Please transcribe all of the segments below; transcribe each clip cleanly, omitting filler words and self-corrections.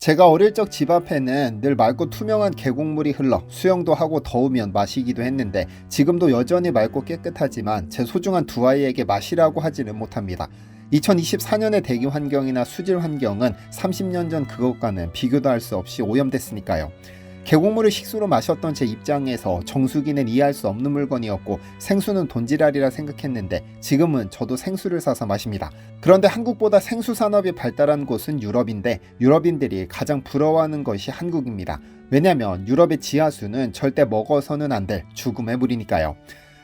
제가 어릴 적 집 앞에는 늘 맑고 투명한 계곡물이 흘러 수영도 하고 더우면 마시기도 했는데 지금도 여전히 맑고 깨끗하지만 제 소중한 두 아이에게 마시라고 하지는 못합니다. 2024년의 대기 환경이나 수질 환경은 30년 전 그것과는 비교도 할 수 없이 오염됐으니까요. 계곡물을 식수로 마셨던 제 입장에서 정수기는 이해할 수 없는 물건이었고 생수는 돈지랄이라 생각했는데 지금은 저도 생수를 사서 마십니다. 그런데 한국보다 생수 산업이 발달한 곳은 유럽인데 유럽인들이 가장 부러워하는 것이 한국입니다. 왜냐면 유럽의 지하수는 절대 먹어서는 안 될 죽음의 물이니까요.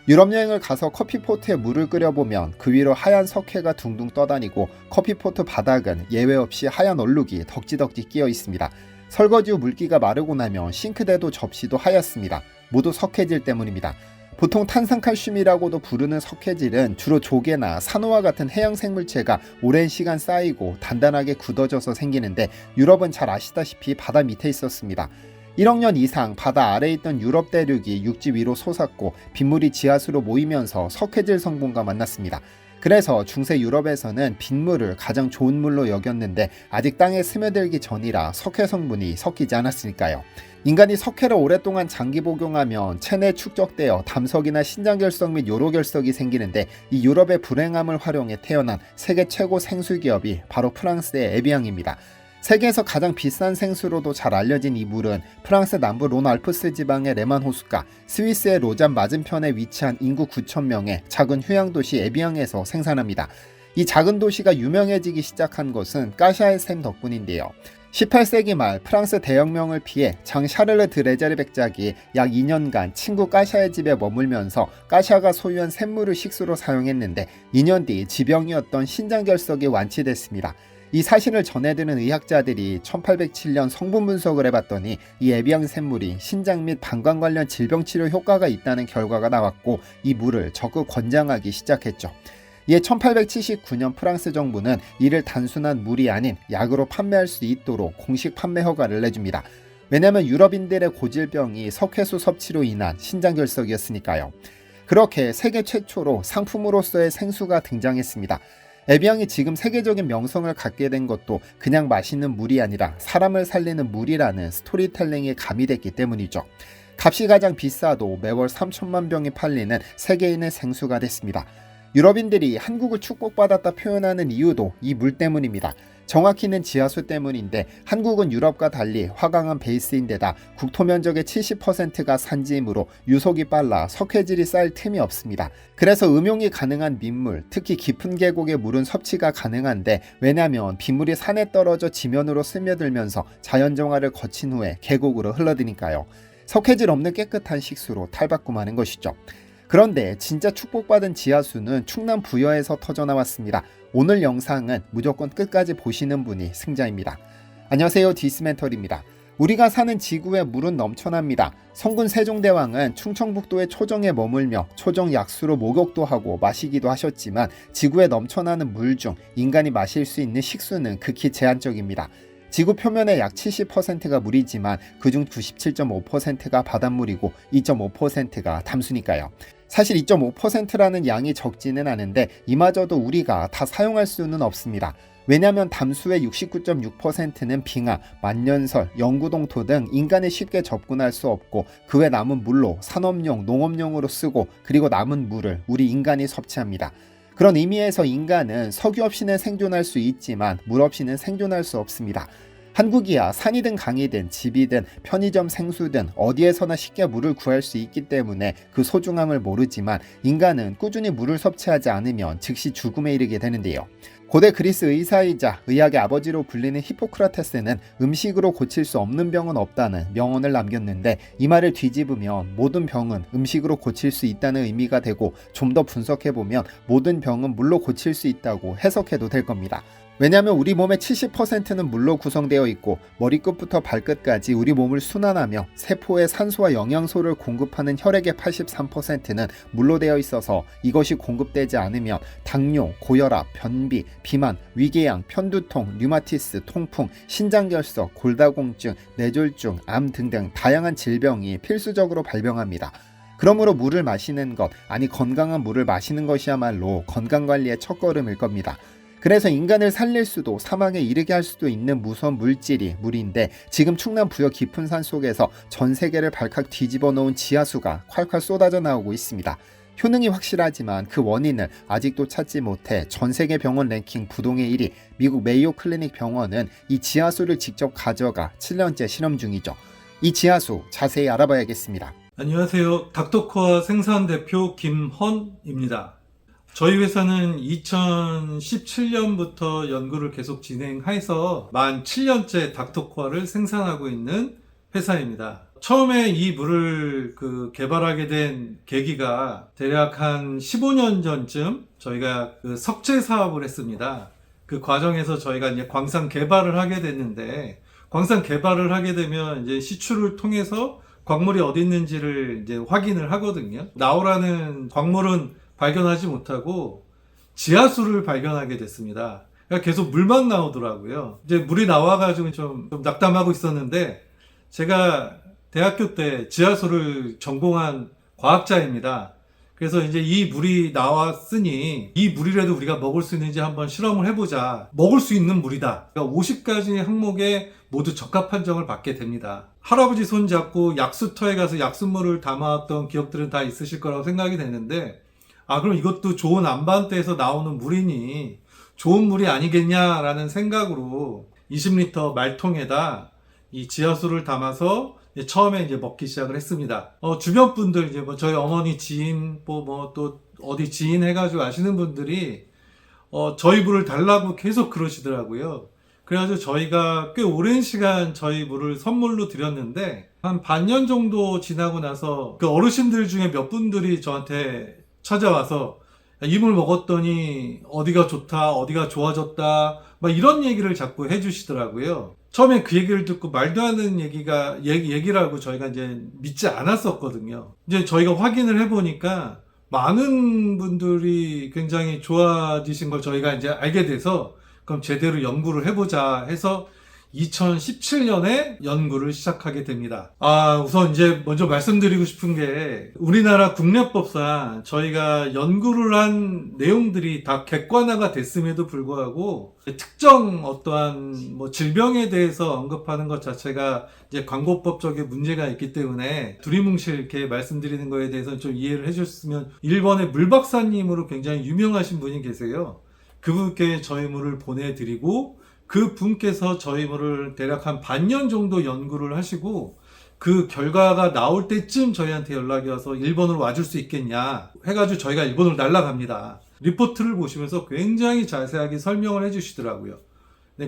유럽 여행을 가서 커피포트에 물을 끓여보면 그 위로 하얀 석회가 둥둥 떠다니고 커피포트 바닥은 예외 없이 하얀 얼룩이 덕지덕지 끼어 있습니다. 설거지 후 물기가 마르고 나면 싱크대도 접시도 하얗습니다. 모두 석회질 때문입니다. 보통 탄산칼슘이라고도 부르는 석회질은 주로 조개나 산호와 같은 해양 생물체가 오랜 시간 쌓이고 단단하게 굳어져서 생기는데 유럽은 잘 아시다시피 바다 밑에 있었습니다. 1억 년 이상 바다 아래에 있던 유럽 대륙이 육지 위로 솟았고 빗물이 지하수로 모이면서 석회질 성분과 만났습니다. 그래서 중세 유럽에서는 빗물을 가장 좋은 물로 여겼는데 아직 땅에 스며들기 전이라 석회 성분이 섞이지 않았으니까요. 인간이 석회를 오랫동안 장기 복용하면 체내에 축적되어 담석이나 신장결석 및 요로결석이 생기는데 이 유럽의 불행함을 활용해 태어난 세계 최고 생수 기업이 바로 프랑스의 에비앙입니다. 세계에서 가장 비싼 생수로도 잘 알려진 이 물은 프랑스 남부 론알프스 지방의 레만 호수가, 스위스의 로잔 맞은편에 위치한 인구 9,000명의 작은 휴양도시 에비앙에서 생산합니다. 이 작은 도시가 유명해지기 시작한 것은 까샤의 샘 덕분인데요. 18세기 말 프랑스 대혁명을 피해 장 샤를르 드레자르 백작이 약 2년간 친구 까샤의 집에 머물면서 까샤가 소유한 샘물을 식수로 사용했는데 2년 뒤 지병이었던 신장결석이 완치됐습니다. 이 사실을 전해드는 의학자들이 1807년 성분 분석을 해봤더니 이 에비앙 샘물이 신장 및 방광 관련 질병 치료 효과가 있다는 결과가 나왔고 이 물을 적극 권장하기 시작했죠. 이에 1879년 프랑스 정부는 이를 단순한 물이 아닌 약으로 판매할 수 있도록 공식 판매 허가를 내줍니다. 왜냐하면 유럽인들의 고질병이 석회수 섭취로 인한 신장결석이었으니까요. 그렇게 세계 최초로 상품으로서의 생수가 등장했습니다. 에비앙이 지금 세계적인 명성을 갖게 된 것도 그냥 마시는 물이 아니라 사람을 살리는 물이라는 스토리텔링이 가미됐기 때문이죠. 값이 가장 비싸도 매월 3천만 병이 팔리는 세계인의 생수가 됐습니다. 유럽인들이 한국을 축복받았다 표현하는 이유도 이 물 때문입니다. 정확히는 지하수 때문인데 한국은 유럽과 달리 화강암 베이스인데다 국토 면적의 70%가 산지이므로 유속이 빨라 석회질이 쌓일 틈이 없습니다. 그래서 음용이 가능한 민물, 특히 깊은 계곡의 물은 섭취가 가능한데 왜냐하면 빗물이 산에 떨어져 지면으로 스며들면서 자연정화를 거친 후에 계곡으로 흘러드니까요. 석회질 없는 깨끗한 식수로 탈바꿈하는 것이죠. 그런데 진짜 축복받은 지하수는 충남 부여에서 터져나왔습니다. 오늘 영상은 무조건 끝까지 보시는 분이 승자입니다. 안녕하세요, 디스멘털입니다. 우리가 사는 지구에 물은 넘쳐납니다. 성군 세종대왕은 충청북도의 초정에 머물며 초정 약수로 목욕도 하고 마시기도 하셨지만 지구에 넘쳐나는 물 중 인간이 마실 수 있는 식수는 극히 제한적입니다. 지구 표면의 약 70%가 물이지만 그중 97.5%가 바닷물이고 2.5%가 담수니까요. 사실 2.5%라는 양이 적지는 않은데 이마저도 우리가 다 사용할 수는 없습니다. 왜냐하면 담수의 69.6%는 빙하, 만년설, 영구동토 등 인간이 쉽게 접근할 수 없고 그 외 남은 물로 산업용, 농업용으로 쓰고 그리고 남은 물을 우리 인간이 섭취합니다. 그런 의미에서 인간은 석유 없이는 생존할 수 있지만 물 없이는 생존할 수 없습니다. 한국이야 산이든 강이든 집이든 편의점 생수든 어디에서나 쉽게 물을 구할 수 있기 때문에 그 소중함을 모르지만 인간은 꾸준히 물을 섭취하지 않으면 즉시 죽음에 이르게 되는데요. 고대 그리스 의사이자 의학의 아버지로 불리는 히포크라테스는 음식으로 고칠 수 없는 병은 없다는 명언을 남겼는데 이 말을 뒤집으면 모든 병은 음식으로 고칠 수 있다는 의미가 되고 좀 더 분석해보면 모든 병은 물로 고칠 수 있다고 해석해도 될 겁니다. 왜냐하면 우리 몸의 70%는 물로 구성되어 있고 머리끝부터 발끝까지 우리 몸을 순환하며 세포에 산소와 영양소를 공급하는 혈액의 83%는 물로 되어 있어서 이것이 공급되지 않으면 당뇨, 고혈압, 변비, 비만, 위궤양, 편두통, 류마티스, 통풍, 신장결석, 골다공증, 뇌졸중, 암 등등 다양한 질병이 필수적으로 발병합니다. 그러므로 물을 마시는 것, 아니 건강한 물을 마시는 것이야말로 건강관리의 첫걸음일 겁니다. 그래서 인간을 살릴 수도 사망에 이르게 할 수도 있는 무서운 물질이 물인데, 지금 충남 부여 깊은 산 속에서 전 세계를 발칵 뒤집어 놓은 지하수가 콸콸 쏟아져 나오고 있습니다. 효능이 확실하지만 그 원인을 아직도 찾지 못해 전 세계 병원 랭킹 부동의 1위 미국 메이오 클리닉 병원은 이 지하수를 직접 가져가 7년째 실험 중이죠. 이 지하수 자세히 알아봐야겠습니다. 안녕하세요. 닥터코아 생산 대표 김헌입니다. 저희 회사는 2017년부터 연구를 계속 진행해서 만 7년째 닥터코아를 생산하고 있는 회사입니다. 처음에 이 물을 개발하게 된 계기가 대략 한 15년 전쯤 저희가 석재 사업을 했습니다. 그 과정에서 저희가 이제 광산 개발을 하게 됐는데, 광산 개발을 하게 되면 이제 시추를 통해서 광물이 어디 있는지를 이제 확인을 하거든요. 나오라는 광물은 발견하지 못하고 지하수를 발견하게 됐습니다. 그러니까 계속 물만 나오더라고요. 이제 물이 나와가지고 좀 낙담하고 있었는데, 제가 대학교 때 지하수를 전공한 과학자입니다. 그래서 이제 이 물이 나왔으니 이 물이라도 우리가 먹을 수 있는지 한번 실험을 해보자. 먹을 수 있는 물이다. 그러니까 50가지 항목에 모두 적합 판정을 받게 됩니다. 할아버지 손잡고 약수터에 가서 약수물을 담아왔던 기억들은 다 있으실 거라고 생각이 되는데, 그럼 이것도 좋은 안반대에서 나오는 물이니 좋은 물이 아니겠냐라는 생각으로 20리터 말통에다 이 지하수를 담아서 처음에 이제 먹기 시작을 했습니다. 주변 분들, 이제 저희 어머니 지인, 또 어디 지인 해가지고 아시는 분들이, 저희 물을 달라고 계속 그러시더라고요. 그래가지고 저희가 꽤 오랜 시간 저희 물을 선물로 드렸는데, 한 반년 정도 지나고 나서 그 어르신들 중에 몇 분들이 저한테 찾아와서 이 물 먹었더니 어디가 좋다, 어디가 좋아졌다, 막 이런 얘기를 자꾸 해주시더라고요. 처음에 그 얘기를 듣고 말도 안 되는 얘기라고 저희가 이제 믿지 않았었거든요. 이제 저희가 확인을 해보니까 많은 분들이 굉장히 좋아지신 걸 저희가 이제 알게 돼서, 그럼 제대로 연구를 해보자 해서 2017년에 연구를 시작하게 됩니다. 우선 이제 먼저 말씀드리고 싶은 게, 우리나라 국내법상 저희가 연구를 한 내용들이 다 객관화가 됐음에도 불구하고 특정 어떠한 질병에 대해서 언급하는 것 자체가 이제 광고법적인 문제가 있기 때문에 두리뭉실 이렇게 말씀드리는 거에 대해서는 좀 이해를 해주셨으면. 일본의 물박사님으로 굉장히 유명하신 분이 계세요. 그분께 저희 물을 보내드리고, 그 분께서 저희 물을 대략 한 반년 정도 연구를 하시고, 그 결과가 나올 때쯤 저희한테 연락이 와서 일본으로 와줄 수 있겠냐 해가지고 저희가 일본으로 날아갑니다. 리포트를 보시면서 굉장히 자세하게 설명을 해주시더라고요.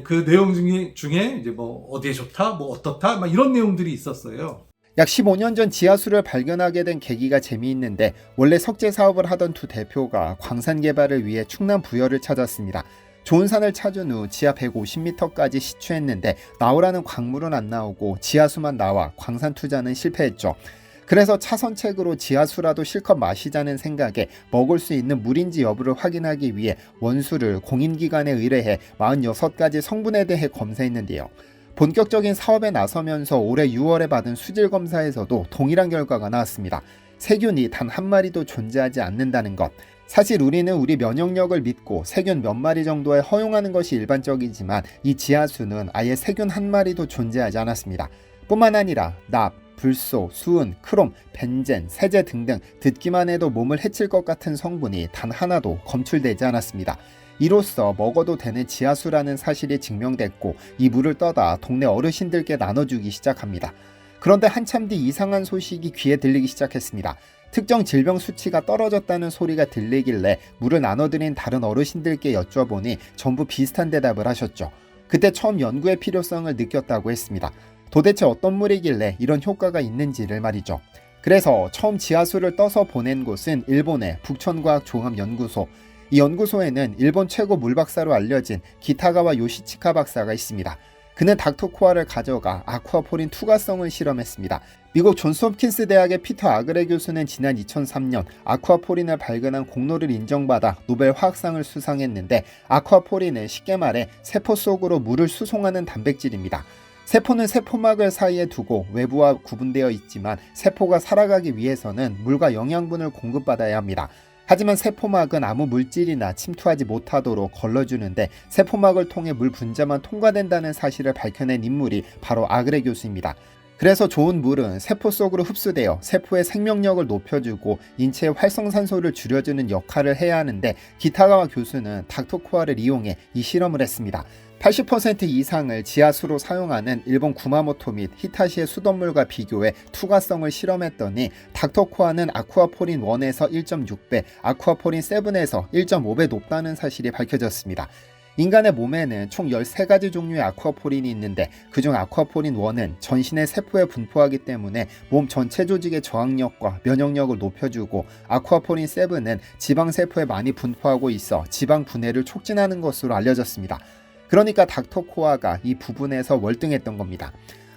그 내용 중에 이제 어디에 좋다, 어떻다, 막 이런 내용들이 있었어요. 약 15년 전 지하수를 발견하게 된 계기가 재미있는데, 원래 석재 사업을 하던 두 대표가 광산 개발을 위해 충남 부여를 찾았습니다. 좋은 산을 찾은 후 지하 150m까지 시추했는데 나오라는 광물은 안 나오고 지하수만 나와 광산 투자는 실패했죠. 그래서 차선책으로 지하수라도 실컷 마시자는 생각에 먹을 수 있는 물인지 여부를 확인하기 위해 원수를 공인기관에 의뢰해 46가지 성분에 대해 검사했는데요. 본격적인 사업에 나서면서 올해 6월에 받은 수질 검사에서도 동일한 결과가 나왔습니다. 세균이 단 한 마리도 존재하지 않는다는 것. 사실 우리는 우리 면역력을 믿고 세균 몇 마리 정도에 허용하는 것이 일반적이지만, 이 지하수는 아예 세균 한 마리도 존재하지 않았습니다. 뿐만 아니라 납, 불소, 수은, 크롬, 벤젠, 세제 등등 듣기만 해도 몸을 해칠 것 같은 성분이 단 하나도 검출되지 않았습니다. 이로써 먹어도 되는 지하수라는 사실이 증명됐고, 이 물을 떠다 동네 어르신들께 나눠주기 시작합니다. 그런데 한참 뒤 이상한 소식이 귀에 들리기 시작했습니다. 특정 질병 수치가 떨어졌다는 소리가 들리길래 물을 나눠드린 다른 어르신들께 여쭤보니 전부 비슷한 대답을 하셨죠. 그때 처음 연구의 필요성을 느꼈다고 했습니다. 도대체 어떤 물이길래 이런 효과가 있는지를 말이죠. 그래서 처음 지하수를 떠서 보낸 곳은 일본의 북천과학종합연구소. 이 연구소에는 일본 최고 물박사로 알려진 기타가와 요시치카 박사가 있습니다. 그는 닥터코아를 가져가 아쿠아포린 투과성을 실험했습니다. 미국 존스홉킨스 대학의 피터 아그레 교수는 지난 2003년 아쿠아포린을 발견한 공로를 인정받아 노벨 화학상을 수상했는데, 아쿠아포린은 쉽게 말해 세포 속으로 물을 수송하는 단백질입니다. 세포는 세포막을 사이에 두고 외부와 구분되어 있지만, 세포가 살아가기 위해서는 물과 영양분을 공급받아야 합니다. 하지만 세포막은 아무 물질이나 침투하지 못하도록 걸러주는데 세포막을 통해 물 분자만 통과된다는 사실을 밝혀낸 인물이 바로 아그레 교수입니다. 그래서 좋은 물은 세포 속으로 흡수되어 세포의 생명력을 높여주고 인체의 활성산소를 줄여주는 역할을 해야 하는데 기타가와 교수는 닥터코아를 이용해 이 실험을 했습니다. 80% 이상을 지하수로 사용하는 일본 구마모토 및 히타시의 수돗물과 비교해 투과성을 실험했더니 닥터코아는 아쿠아포린 1에서 1.6배, 아쿠아포린 7에서 1.5배 높다는 사실이 밝혀졌습니다. 인간의 몸에는 총 13가지 종류의 아쿠아포린이 있는데 그중 아쿠아포린 1은 전신의 세포에 분포하기 때문에 몸 전체 조직의 저항력과 면역력을 높여주고 아쿠아포린 7은 지방세포에 많이 분포하고 있어 지방 분해를 촉진하는 것으로 알려졌습니다. 그러니까 닥터코아가 이 부분에서 월등했던 겁니다.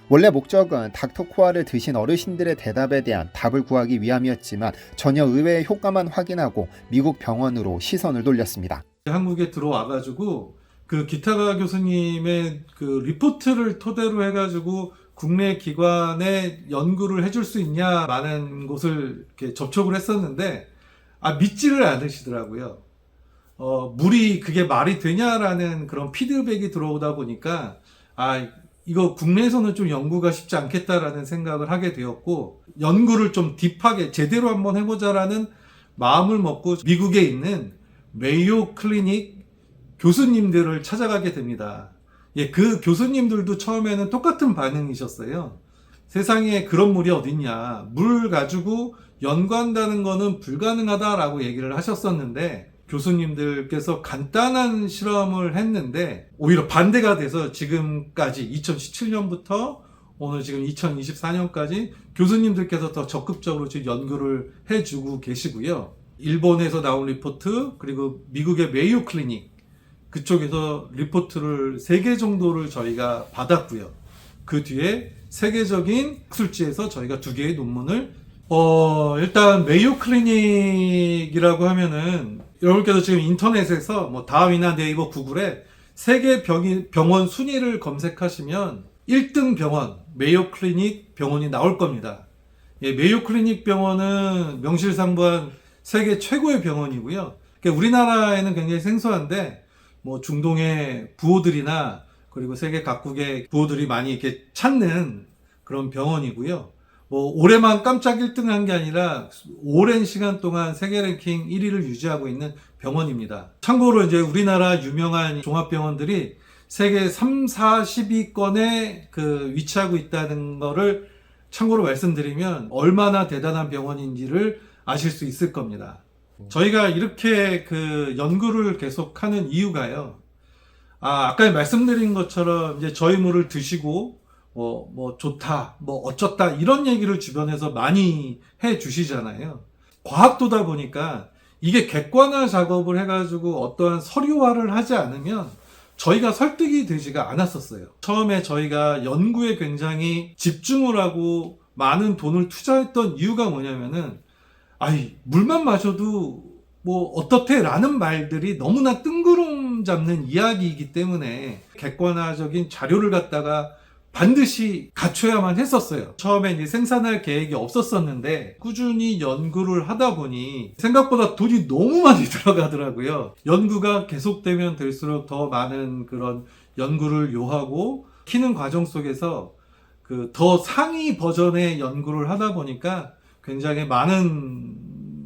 원래 목적은 닥터코아를 드신 어르신들의 대답에 대한 답을 구하기 위함이었지만 전혀 의외의 효과만 확인하고 미국 병원으로 시선을 돌렸습니다. 한국에 들어와가지고 그 기타가 교수님의 그 리포트를 토대로 해가지고 국내 기관에 연구를 해줄 수 있냐 많은 곳을 이렇게 접촉을 했었는데 믿지를 않으시더라고요. 물이 그게 말이 되냐라는 그런 피드백이 들어오다 보니까 이거 국내에서는 좀 연구가 쉽지 않겠다라는 생각을 하게 되었고 연구를 좀 딥하게 제대로 한번 해보자라는 마음을 먹고 미국에 있는 메이오 클리닉 교수님들을 찾아가게 됩니다. 그 교수님들도 처음에는 똑같은 반응이셨어요. 세상에 그런 물이 어딨냐. 물 가지고 연구한다는 거는 불가능하다라고 얘기를 하셨었는데 교수님들께서 간단한 실험을 했는데 오히려 반대가 돼서 지금까지 2017년부터 오늘 지금 2024년까지 교수님들께서 더 적극적으로 지금 연구를 해주고 계시고요. 일본에서 나온 리포트 그리고 미국의 메이오 클리닉 그쪽에서 리포트를 3개 정도를 저희가 받았고요. 그 뒤에 세계적인 학술지에서 저희가 2개의 논문을 일단 메이오 클리닉이라고 하면은 여러분께서 지금 인터넷에서 뭐 다음이나 네이버 구글에 세계 병원 순위를 검색하시면 1등 병원 메이오 클리닉 병원이 나올 겁니다. 메이오 클리닉 병원은 명실상부한 세계 최고의 병원이고요. 그러니까 우리나라에는 굉장히 생소한데 뭐 중동의 부호들이나 그리고 세계 각국의 부호들이 많이 이렇게 찾는 그런 병원이고요. 뭐 올해만 깜짝 1등을 한 게 아니라 오랜 시간 동안 세계 랭킹 1위를 유지하고 있는 병원입니다. 참고로 이제 우리나라 유명한 종합병원들이 세계 3, 40위권에 위치하고 있다는 거를 참고로 말씀드리면 얼마나 대단한 병원인지를 아실 수 있을 겁니다. 저희가 이렇게 연구를 계속하는 이유가요. 아까 말씀드린 것처럼 이제 저희 물을 드시고 뭐 좋다, 뭐 어쩌다 이런 얘기를 주변에서 많이 해 주시잖아요. 과학도다 보니까 이게 객관화 작업을 해가지고 어떠한 서류화를 하지 않으면 저희가 설득이 되지가 않았었어요. 처음에 저희가 연구에 굉장히 집중을 하고 많은 돈을 투자했던 이유가 뭐냐면은 물만 마셔도 뭐 어떻대 라는 말들이 너무나 뜬구름 잡는 이야기이기 때문에 객관화적인 자료를 갖다가 반드시 갖춰야만 했었어요. 처음에 이제 생산할 계획이 없었었는데 꾸준히 연구를 하다 보니 생각보다 돈이 너무 많이 들어가더라고요. 연구가 계속되면 될수록 더 많은 그런 연구를 요하고 키는 과정 속에서 더 상위 버전의 연구를 하다 보니까 굉장히 많은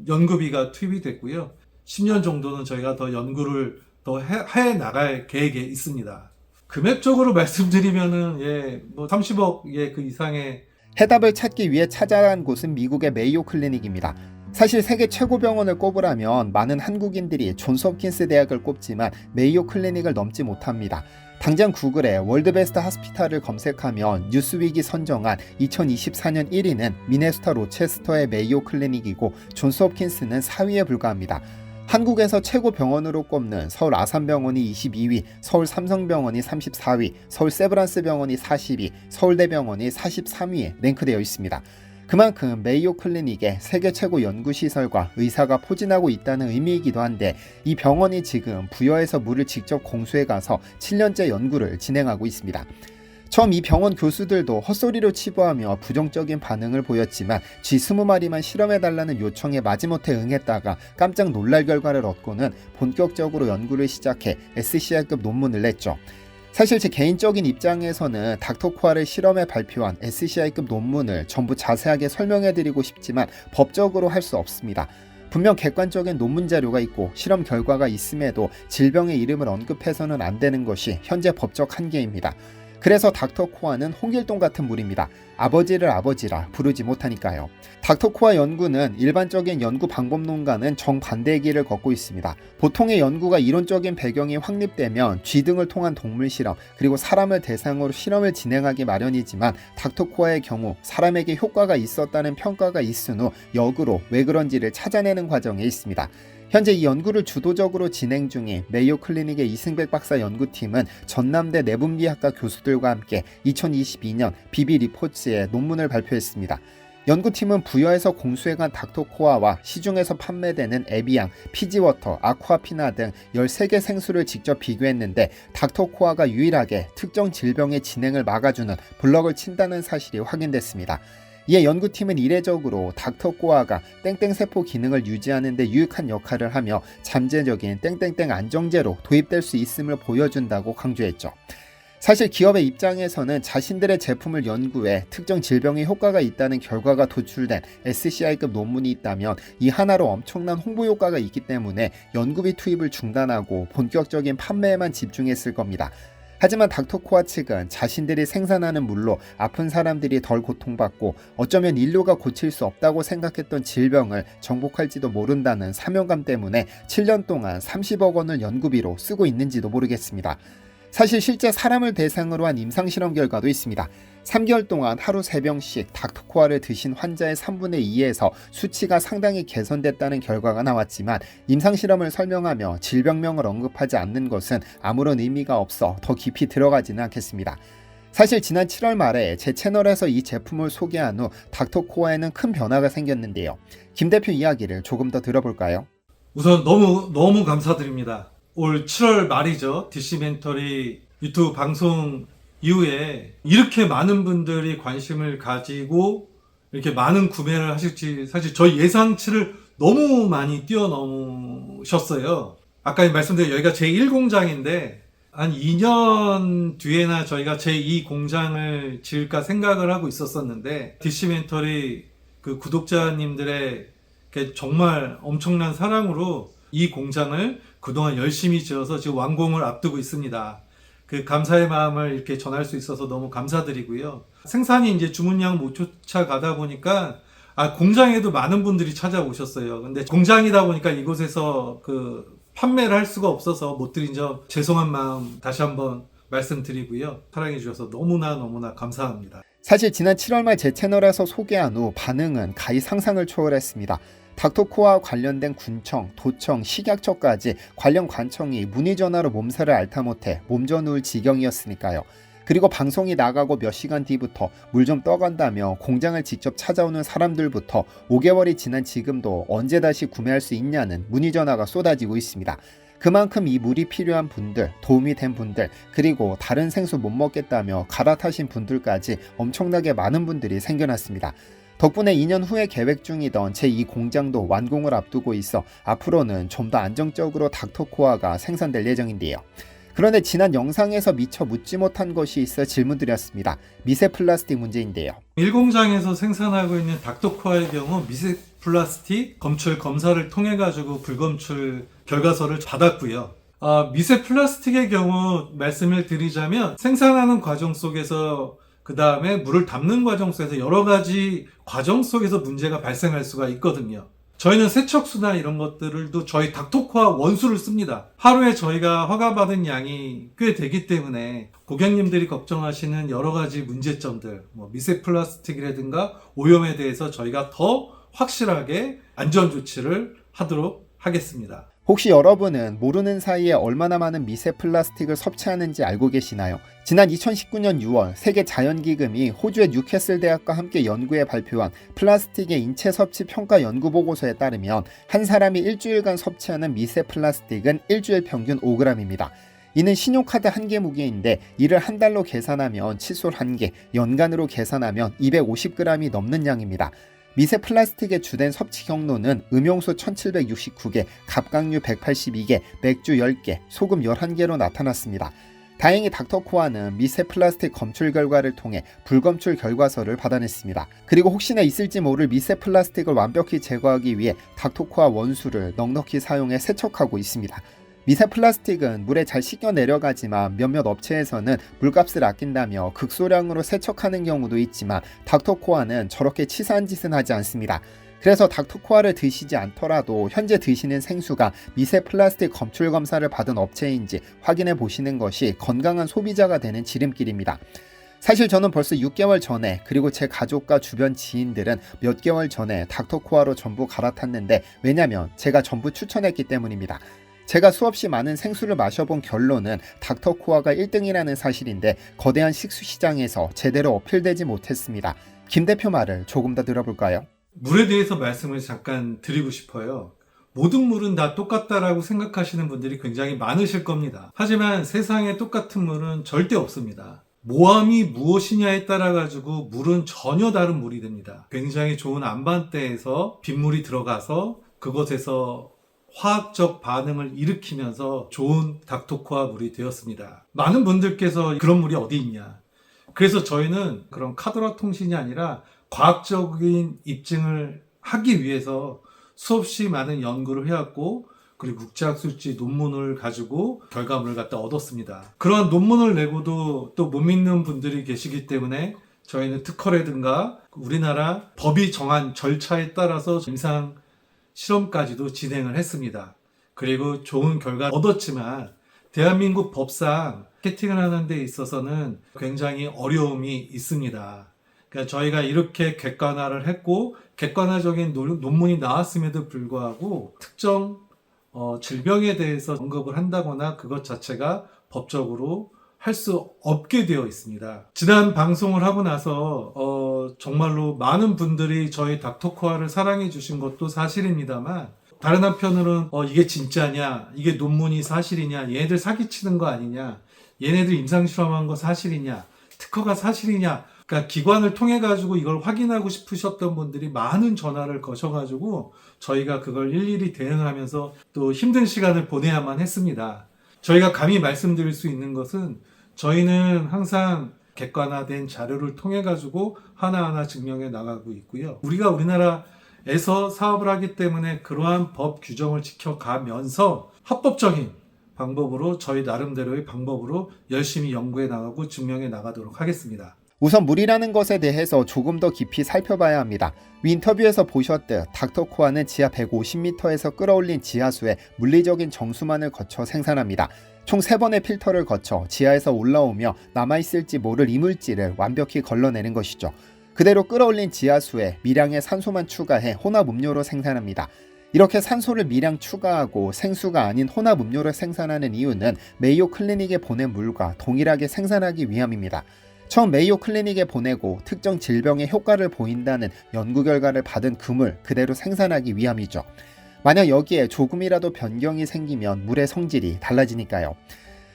연구비가 투입이 됐고요. 10년 정도는 저희가 더 연구를 더 해 나갈 계획에 있습니다. 금액적으로 말씀드리면은 뭐 30억 그 이상의 해답을 찾기 위해 찾아간 곳은 미국의 메이오 클리닉입니다. 사실 세계 최고 병원을 꼽으라면 많은 한국인들이 존스홉킨스 대학을 꼽지만 메이오 클리닉을 넘지 못합니다. 당장 구글에 월드베스트 하스피탈을 검색하면 뉴스윅이 선정한 2024년 1위는 미네소타 로체스터의 메이오 클리닉이고 존스홉킨스는 4위에 불과합니다. 한국에서 최고 병원으로 꼽는 서울 아산병원이 22위, 서울 삼성병원이 34위, 서울 세브란스병원이 40위, 서울대병원이 43위에 랭크되어 있습니다. 그만큼 메이오 클리닉에 세계 최고 연구시설과 의사가 포진하고 있다는 의미이기도 한데 이 병원이 지금 부여에서 물을 직접 공수해 가서 7년째 연구를 진행하고 있습니다. 처음 이 병원 교수들도 헛소리로 치부하며 부정적인 반응을 보였지만 쥐 20마리만 실험해달라는 요청에 마지못해 응했다가 깜짝 놀랄 결과를 얻고는 본격적으로 연구를 시작해 SCI급 논문을 냈죠. 사실 제 개인적인 입장에서는 닥터코아를 실험해 발표한 SCI급 논문을 전부 자세하게 설명해드리고 싶지만 법적으로 할 수 없습니다. 분명 객관적인 논문 자료가 있고 실험 결과가 있음에도 질병의 이름을 언급해서는 안 되는 것이 현재 법적 한계입니다. 그래서 닥터코아는 홍길동 같은 물입니다. 아버지를 아버지라 부르지 못하니까요. 닥터코아 연구는 일반적인 연구 방법론과는 정반대의 길을 걷고 있습니다. 보통의 연구가 이론적인 배경이 확립되면 쥐 등을 통한 동물 실험 그리고 사람을 대상으로 실험을 진행하기 마련이지만 닥터코아의 경우 사람에게 효과가 있었다는 평가가 있은 후 역으로 왜 그런지를 찾아내는 과정에 있습니다. 현재 이 연구를 주도적으로 진행 중인 메이오 클리닉의 이승백 박사 연구팀은 전남대 내분비학과 교수들과 함께 2022년 BB 리포츠에 논문을 발표했습니다. 연구팀은 부여에서 공수해간 닥터코아와 시중에서 판매되는 에비앙, 피지워터, 아쿠아피나 등 13개 생수를 직접 비교했는데 닥터코아가 유일하게 특정 질병의 진행을 막아주는 블럭을 친다는 사실이 확인됐습니다. 이에 연구팀은 이례적으로 닥터코아가 땡땡세포 기능을 유지하는 데 유익한 역할을 하며 잠재적인 땡땡땡 안정제로 도입될 수 있음을 보여준다고 강조했죠. 사실 기업의 입장에서는 자신들의 제품을 연구해 특정 질병에 효과가 있다는 결과가 도출된 SCI급 논문이 있다면 이 하나로 엄청난 홍보 효과가 있기 때문에 연구비 투입을 중단하고 본격적인 판매에만 집중했을 겁니다. 하지만 닥터코아 측은 자신들이 생산하는 물로 아픈 사람들이 덜 고통받고 어쩌면 인류가 고칠 수 없다고 생각했던 질병을 정복할지도 모른다는 사명감 때문에 7년 동안 30억 원을 연구비로 쓰고 있는지도 모르겠습니다. 사실 실제 사람을 대상으로 한 임상실험 결과도 있습니다. 3개월 동안 하루 3병씩 닥터코아를 드신 환자의 3분의 2에서 수치가 상당히 개선됐다는 결과가 나왔지만 임상실험을 설명하며 질병명을 언급하지 않는 것은 아무런 의미가 없어 더 깊이 들어가지는 않겠습니다. 사실 지난 7월 말에 제 채널에서 이 제품을 소개한 후 닥터코아에는 큰 변화가 생겼는데요. 김 대표 이야기를 조금 더 들어볼까요? 우선 너무 감사드립니다. 올 7월 말이죠. 디시멘터리 유튜브 방송 이후에 이렇게 많은 분들이 관심을 가지고 이렇게 많은 구매를 하실지 사실 저희 예상치를 너무 많이 뛰어넘으셨어요. 아까 말씀드린 여기가 제1공장인데 한 2년 뒤에나 저희가 제2공장을 지을까 생각을 하고 있었었는데 디시멘터리 그 구독자님들의 정말 엄청난 사랑으로 이 공장을 그동안 열심히 지어서 지금 완공을 앞두고 있습니다. 그 감사의 마음을 이렇게 전할 수 있어서 너무 감사드리고요. 생산이 이제 주문량 못 쫓아가다 보니까 공장에도 많은 분들이 찾아오셨어요. 근데 공장이다 보니까 이곳에서 그 판매를 할 수가 없어서 못 드린 점 죄송한 마음 다시 한번 말씀드리고요. 사랑해 주셔서 너무나 감사합니다. 사실 지난 7월 말 제 채널에서 소개한 후 반응은 가히 상상을 초월했습니다. 닥터코아와 관련된 군청, 도청, 식약처까지 관련 관청이 문의전화로 몸살을 앓다 못해 몸져 누울 지경이었으니까요. 그리고 방송이 나가고 몇 시간 뒤부터 물 좀 떠간다며 공장을 직접 찾아오는 사람들부터 5개월이 지난 지금도 언제 다시 구매할 수 있냐는 문의전화가 쏟아지고 있습니다. 그만큼 이 물이 필요한 분들, 도움이 된 분들, 그리고 다른 생수 못 먹겠다며 갈아타신 분들까지 엄청나게 많은 분들이 생겨났습니다. 덕분에 2년 후에 계획 중이던 제2공장도 완공을 앞두고 있어 앞으로는 좀 더 안정적으로 닥터코아가 생산될 예정인데요. 그런데 지난 영상에서 미처 묻지 못한 것이 있어 질문드렸습니다. 미세 플라스틱 문제인데요. 1공장에서 생산하고 있는 닥터코아의 경우 미세 플라스틱 검출 검사를 통해 가지고 불검출 결과서를 받았고요. 미세 플라스틱의 경우 말씀을 드리자면 생산하는 과정 속에서 그 다음에 물을 담는 과정 속에서 여러 가지 과정 속에서 문제가 발생할 수가 있거든요. 저희는 세척수나 이런 것들도 저희 닥터코아 원수를 씁니다. 하루에 저희가 허가받은 양이 꽤 되기 때문에 고객님들이 걱정하시는 여러 가지 문제점들, 미세 플라스틱이라든가 오염에 대해서 저희가 더 확실하게 안전 조치를 하도록 하겠습니다. 혹시 여러분은 모르는 사이에 얼마나 많은 미세 플라스틱을 섭취하는지 알고 계시나요? 지난 2019년 6월 세계자연기금이 호주의 뉴캐슬 대학과 함께 연구해 발표한 플라스틱의 인체 섭취 평가 연구 보고서에 따르면 한 사람이 일주일간 섭취하는 미세 플라스틱은 일주일 평균 5g입니다. 이는 신용카드 한 개 무게인데 이를 한 달로 계산하면 칫솔 한 개, 연간으로 계산하면 250g이 넘는 양입니다. 미세 플라스틱의 주된 섭취 경로는 음용수 1769개, 갑각류 182개, 맥주 10개, 소금 11개로 나타났습니다. 다행히 닥터코아는 미세 플라스틱 검출 결과를 통해 불검출 결과서를 받아냈습니다. 그리고 혹시나 있을지 모를 미세 플라스틱을 완벽히 제거하기 위해 닥터코아 원수를 넉넉히 사용해 세척하고 있습니다. 미세 플라스틱은 물에 잘 씻겨 내려가지만 몇몇 업체에서는 물값을 아낀다며 극소량으로 세척하는 경우도 있지만 닥터코아는 저렇게 치사한 짓은 하지 않습니다. 그래서 닥터코아를 드시지 않더라도 현재 드시는 생수가 미세 플라스틱 검출 검사를 받은 업체인지 확인해 보시는 것이 건강한 소비자가 되는 지름길입니다. 사실 저는 벌써 6개월 전에 그리고 제 가족과 주변 지인들은 몇 개월 전에 닥터코아로 전부 갈아탔는데 왜냐면 제가 전부 추천했기 때문입니다. 제가 수없이 많은 생수를 마셔본 결론은 닥터코아가 1등이라는 사실인데 거대한 식수시장에서 제대로 어필되지 못했습니다. 김 대표 말을 조금 더 들어볼까요? 물에 대해서 말씀을 잠깐 드리고 싶어요. 모든 물은 다 똑같다라고 생각하시는 분들이 굉장히 많으실 겁니다. 하지만 세상에 똑같은 물은 절대 없습니다. 모함이 무엇이냐에 따라 가지고 물은 전혀 다른 물이 됩니다. 굉장히 좋은 안반대에서 빗물이 들어가서 그것에서 화학적 반응을 일으키면서 좋은 닥터코아 물이 되었습니다. 많은 분들께서 그런 물이 어디 있냐. 그래서 저희는 그런 카더라 통신이 아니라 과학적인 입증을 하기 위해서 수없이 많은 연구를 해왔고 그리고 국제학술지 논문을 가지고 결과물을 갖다 얻었습니다. 그런 논문을 내고도 또 못 믿는 분들이 계시기 때문에 저희는 특허라든가 우리나라 법이 정한 절차에 따라서 임상 실험까지도 진행을 했습니다. 그리고 좋은 결과 얻었지만 대한민국 법상 마케팅을 하는 데 있어서는 굉장히 어려움이 있습니다. 그러니까 저희가 이렇게 객관화를 했고 객관화적인 논문이 나왔음에도 불구하고 특정 질병에 대해서 언급을 한다거나 그것 자체가 법적으로 할 수 없게 되어 있습니다. 지난 방송을 하고 나서 정말로 많은 분들이 저희 닥터코아를 사랑해 주신 것도 사실입니다만 다른 한편으로는 이게 진짜냐, 이게 논문이 사실이냐, 얘네들 사기치는 거 아니냐, 얘네들 임상실험한 거 사실이냐, 특허가 사실이냐, 그러니까 기관을 통해 가지고 이걸 확인하고 싶으셨던 분들이 많은 전화를 거셔가지고 저희가 그걸 일일이 대응하면서 또 힘든 시간을 보내야만 했습니다. 저희가 감히 말씀드릴 수 있는 것은 저희는 항상 객관화된 자료를 통해 가지고 하나하나 증명해 나가고 있고요. 우리가 우리나라에서 사업을 하기 때문에 그러한 법 규정을 지켜가면서 합법적인 방법으로 저희 나름대로의 방법으로 열심히 연구해 나가고 증명해 나가도록 하겠습니다. 우선 물이라는 것에 대해서 조금 더 깊이 살펴봐야 합니다. 위 인터뷰에서 보셨듯 닥터코아는 지하 150m에서 끌어올린 지하수에 물리적인 정수만을 거쳐 생산합니다. 총 3번의 필터를 거쳐 지하에서 올라오며 남아있을지 모를 이물질을 완벽히 걸러내는 것이죠. 그대로 끌어올린 지하수에 미량의 산소만 추가해 혼합음료로 생산합니다. 이렇게 산소를 미량 추가하고 생수가 아닌 혼합음료를 생산하는 이유는 메이오 클리닉에 보낸 물과 동일하게 생산하기 위함입니다. 처음 메이오 클리닉에 보내고 특정 질병에 효과를 보인다는 연구 결과를 받은 그 물 그대로 생산하기 위함이죠. 만약 여기에 조금이라도 변경이 생기면 물의 성질이 달라지니까요.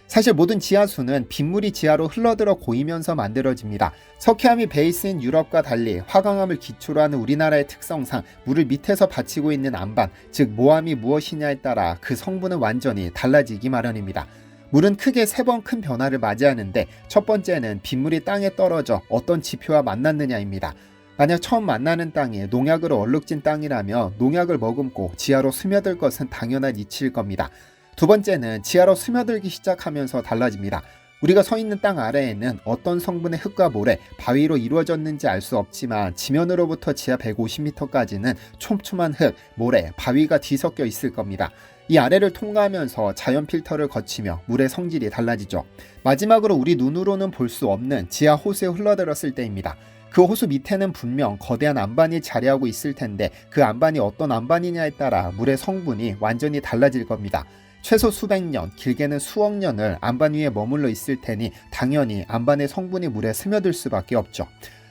사실 모든 지하수는 빗물이 지하로 흘러들어 고이면서 만들어집니다. 석회암이 베이스인 유럽과 달리 화강암을 기초로 하는 우리나라의 특성상 물을 밑에서 받치고 있는 안반, 즉 모함이 무엇이냐에 따라 그 성분은 완전히 달라지기 마련입니다. 물은 크게 3번 큰 변화를 맞이하는데 첫 번째는 빗물이 땅에 떨어져 어떤 지표와 만났느냐입니다. 만약 처음 만나는 땅이 농약으로 얼룩진 땅이라면 농약을 머금고 지하로 스며들 것은 당연한 이치일 겁니다. 두 번째는 지하로 스며들기 시작하면서 달라집니다. 우리가 서 있는 땅 아래에는 어떤 성분의 흙과 모래, 바위로 이루어졌는지 알 수 없지만 지면으로부터 지하 150m까지는 촘촘한 흙, 모래, 바위가 뒤섞여 있을 겁니다. 이 아래를 통과하면서 자연 필터를 거치며 물의 성질이 달라지죠. 마지막으로 우리 눈으로는 볼 수 없는 지하 호수에 흘러들었을 때입니다. 그 호수 밑에는 분명 거대한 안반이 자리하고 있을 텐데 그 안반이 어떤 안반이냐에 따라 물의 성분이 완전히 달라질 겁니다. 최소 수백 년, 길게는 수억 년을 안반 위에 머물러 있을 테니 당연히 안반의 성분이 물에 스며들 수밖에 없죠.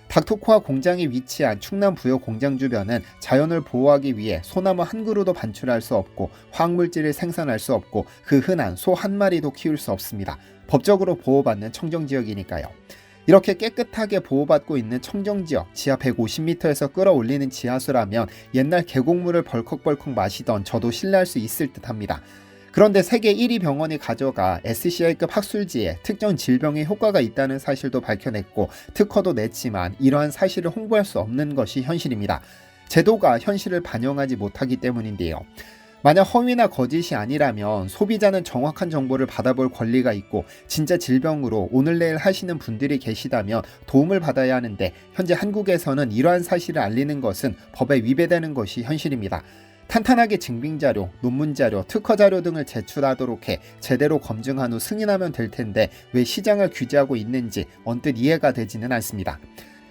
닥터코아 공장이 위치한 충남 부여 공장 주변은 자연을 보호하기 위해 소나무 한 그루도 반출할 수 없고 화학물질을 생산할 수 없고 그 흔한 소 한 마리도 키울 수 없습니다. 법적으로 보호받는 청정지역이니까요. 이렇게 깨끗하게 보호받고 있는 청정지역 지하 150m에서 끌어올리는 지하수라면 옛날 계곡물을 벌컥벌컥 마시던 저도 신뢰할 수 있을 듯합니다. 그런데 세계 1위 병원이 가져가 SCI급 학술지에 특정 질병에 효과가 있다는 사실도 밝혀냈고 특허도 냈지만 이러한 사실을 홍보할 수 없는 것이 현실입니다. 제도가 현실을 반영하지 못하기 때문인데요. 만약 허위나 거짓이 아니라면 소비자는 정확한 정보를 받아볼 권리가 있고 진짜 질병으로 오늘 내일 하시는 분들이 계시다면 도움을 받아야 하는데 현재 한국에서는 이러한 사실을 알리는 것은 법에 위배되는 것이 현실입니다. 탄탄하게 증빙자료, 논문자료, 특허자료 등을 제출하도록 해 제대로 검증한 후 승인하면 될 텐데 왜 시장을 규제하고 있는지 언뜻 이해가 되지는 않습니다.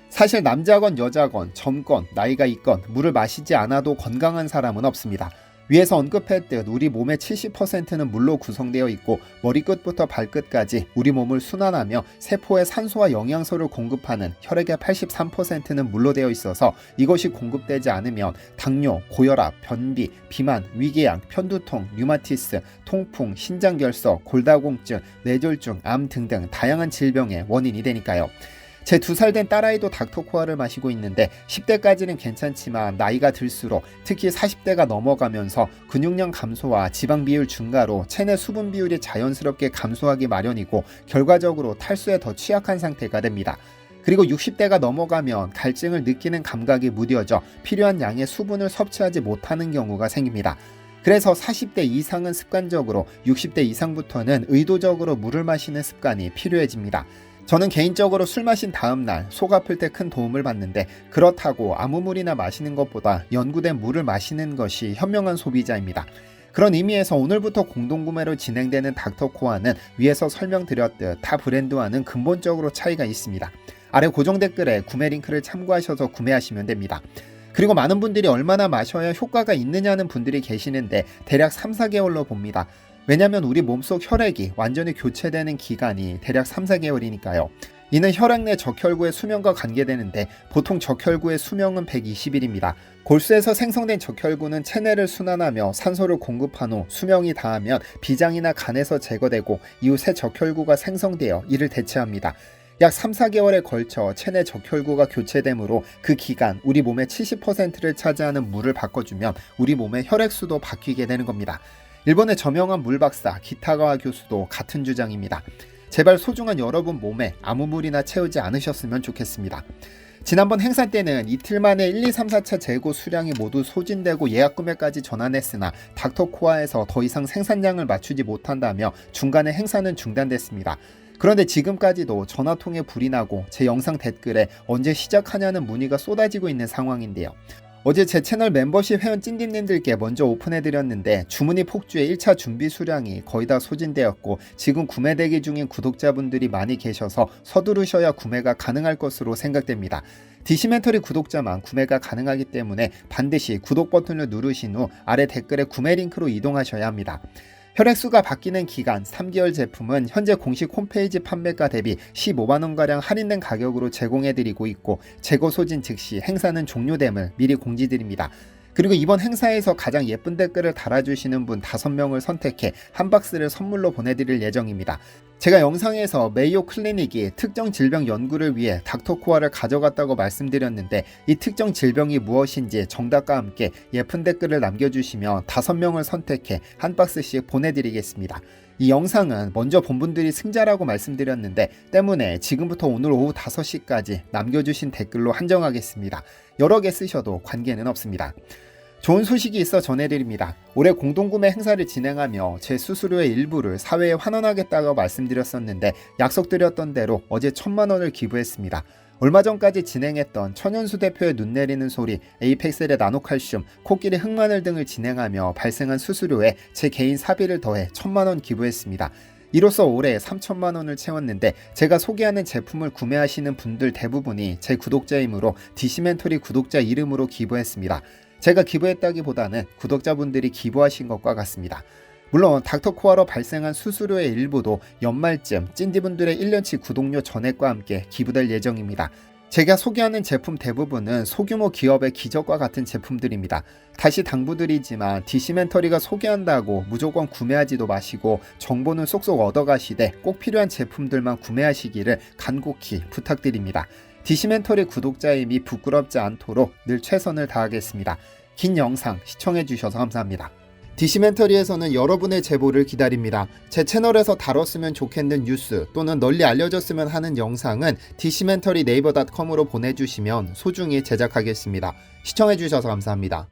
사실 남자건 여자건 젊건 나이가 있건 물을 마시지 않아도 건강한 사람은 없습니다. 위에서 언급했듯 우리 몸의 70%는 물로 구성되어 있고 머리끝부터 발끝까지 우리 몸을 순환하며 세포에 산소와 영양소를 공급하는 혈액의 83%는 물로 되어 있어서 이것이 공급되지 않으면 당뇨, 고혈압, 변비, 비만, 위궤양, 편두통, 류마티스, 통풍, 신장결석, 골다공증, 뇌졸중, 암 등등 다양한 질병의 원인이 되니까요. 제 2살 된 딸아이도 닥터코아를 마시고 있는데 10대까지는 괜찮지만 나이가 들수록 특히 40대가 넘어가면서 근육량 감소와 지방 비율 증가로 체내 수분 비율이 자연스럽게 감소하기 마련이고 결과적으로 탈수에 더 취약한 상태가 됩니다. 그리고 60대가 넘어가면 갈증을 느끼는 감각이 무뎌져 필요한 양의 수분을 섭취하지 못하는 경우가 생깁니다. 그래서 40대 이상은 습관적으로 60대 이상부터는 의도적으로 물을 마시는 습관이 필요해집니다. 저는 개인적으로 술 마신 다음날 속 아플 때 큰 도움을 받는데 그렇다고 아무 물이나 마시는 것보다 연구된 물을 마시는 것이 현명한 소비자입니다. 그런 의미에서 오늘부터 공동구매로 진행되는 닥터코아는 위에서 설명드렸듯 타 브랜드와는 근본적으로 차이가 있습니다. 아래 고정 댓글에 구매 링크를 참고하셔서 구매하시면 됩니다. 그리고 많은 분들이 얼마나 마셔야 효과가 있느냐는 분들이 계시는데 대략 3-4개월로 봅니다. 왜냐하면 우리 몸속 혈액이 완전히 교체되는 기간이 대략 3-4개월이니까요. 이는 혈액 내 적혈구의 수명과 관계되는데 보통 적혈구의 수명은 120일입니다. 골수에서 생성된 적혈구는 체내를 순환하며 산소를 공급한 후 수명이 다하면 비장이나 간에서 제거되고 이후 새 적혈구가 생성되어 이를 대체합니다. 약 3-4개월에 걸쳐 체내 적혈구가 교체되므로 그 기간 우리 몸의 70%를 차지하는 물을 바꿔주면 우리 몸의 혈액수도 바뀌게 되는 겁니다. 일본의 저명한 물박사 기타가와 교수도 같은 주장입니다. 제발 소중한 여러분 몸에 아무 물이나 채우지 않으셨으면 좋겠습니다. 지난번 행사 때는 이틀 만에 1, 2, 3, 4차 재고 수량이 모두 소진되고 예약 구매까지 전환했으나 닥터코아에서 더 이상 생산량을 맞추지 못한다며 중간에 행사는 중단됐습니다. 그런데 지금까지도 전화통에 불이 나고 제 영상 댓글에 언제 시작하냐는 문의가 쏟아지고 있는 상황인데요. 어제 제 채널 멤버십 회원 찐디님들께 먼저 오픈해드렸는데 주문이 폭주해 1차 준비 수량이 거의 다 소진되었고 지금 구매 대기 중인 구독자분들이 많이 계셔서 서두르셔야 구매가 가능할 것으로 생각됩니다. 디시멘터리 구독자만 구매가 가능하기 때문에 반드시 구독 버튼을 누르신 후 아래 댓글에 구매 링크로 이동하셔야 합니다. 혈액수가 바뀌는 기간 3개월 제품은 현재 공식 홈페이지 판매가 대비 15만원가량 할인된 가격으로 제공해드리고 있고 재고 소진 즉시 행사는 종료됨을 미리 공지드립니다. 그리고 이번 행사에서 가장 예쁜 댓글을 달아주시는 분 5명을 선택해 한 박스를 선물로 보내드릴 예정입니다. 제가 영상에서 메이오 클리닉이 특정 질병 연구를 위해 닥터코아를 가져갔다고 말씀드렸는데 이 특정 질병이 무엇인지 정답과 함께 예쁜 댓글을 남겨주시면 5명을 선택해 한 박스씩 보내드리겠습니다. 이 영상은 먼저 본 분들이 승자라고 말씀드렸는데 때문에 지금부터 오늘 오후 5시까지 남겨주신 댓글로 한정하겠습니다. 여러 개 쓰셔도 관계는 없습니다. 좋은 소식이 있어 전해드립니다. 올해 공동구매 행사를 진행하며 제 수수료의 일부를 사회에 환원하겠다고 말씀드렸었는데 약속드렸던 대로 어제 1,000만원을 기부했습니다. 얼마 전까지 진행했던 천연수 대표의 눈 내리는 소리, 에이펙셀의 나노칼슘, 코끼리 흑마늘 등을 진행하며 발생한 수수료에 제 개인 사비를 더해 1,000만원 기부했습니다. 이로써 올해 3,000만원을 채웠는데 제가 소개하는 제품을 구매하시는 분들 대부분이 제 구독자이므로 디시멘터리 구독자 이름으로 기부했습니다. 제가 기부했다기보다는 구독자분들이 기부하신 것과 같습니다. 물론 닥터코아로 발생한 수수료의 일부도 연말쯤 찐디분들의 1년치 구독료 전액과 함께 기부될 예정입니다. 제가 소개하는 제품 대부분은 소규모 기업의 기적과 같은 제품들입니다. 다시 당부드리지만 디시멘터리가 소개한다고 무조건 구매하지도 마시고 정보는 쏙쏙 얻어가시되 꼭 필요한 제품들만 구매하시기를 간곡히 부탁드립니다. 디시멘터리 구독자임이 부끄럽지 않도록 늘 최선을 다하겠습니다. 긴 영상 시청해주셔서 감사합니다. 디시멘터리에서는 여러분의 제보를 기다립니다. 제 채널에서 다뤘으면 좋겠는 뉴스 또는 널리 알려졌으면 하는 영상은 디시멘터리 네이버.com으로 보내주시면 소중히 제작하겠습니다. 시청해주셔서 감사합니다.